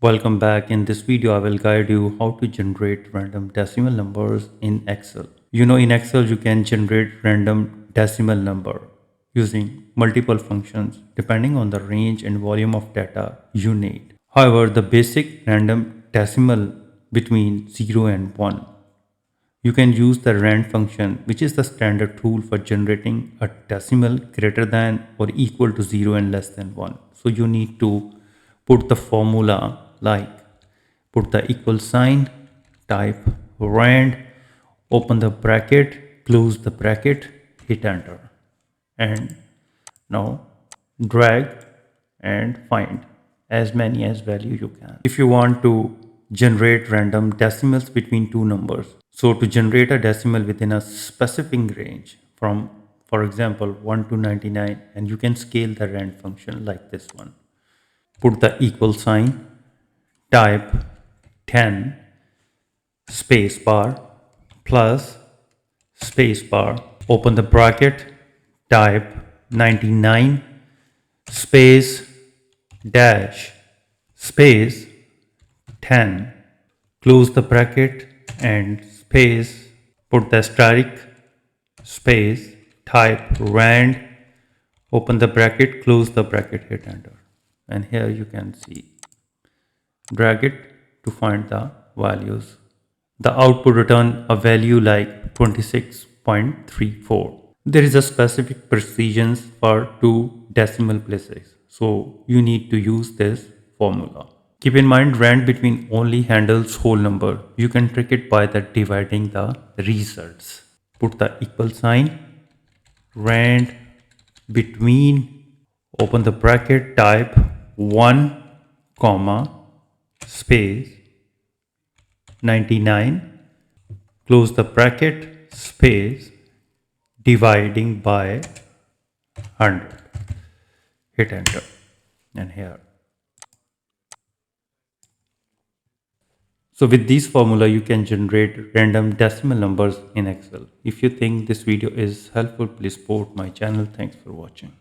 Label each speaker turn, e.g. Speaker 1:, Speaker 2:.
Speaker 1: Welcome back. In this video, I will guide you how to generate random decimal numbers in Excel. In Excel, you can generate random decimal number using multiple functions depending on the range and volume of data you need. However, the basic random decimal between 0 and 1, you can use the rand function, which is the standard tool for generating a decimal greater than or equal to 0 and less than 1. So you need to put the formula like put the equal sign, type rand, open the bracket, close the bracket, hit enter, and now drag and find as many as value you can. If you want to generate random decimals between two numbers, so to generate a decimal within a specific range from, for example, 1 to 99, and you can scale the rand function like this one. Put the equal sign, type 10 space bar plus space bar, open the bracket, type 99 space dash space 10, close the bracket and space, put the asterisk, space, type rand, open the bracket, close the bracket, hit enter. And here you can see, drag it to find the values. The output return a value like 26.34. There is a specific precision for two decimal places, so you need to use this formula. Keep in mind, rand between only handles whole number. You can trick it by dividing the results. Put the equal sign, rand between, open the bracket, type 1 comma space 99, close the bracket, space, dividing by 100, hit enter, and here. So with this formula, you can generate random decimal numbers in Excel. If you think this video is helpful, please support my channel. Thanks for watching.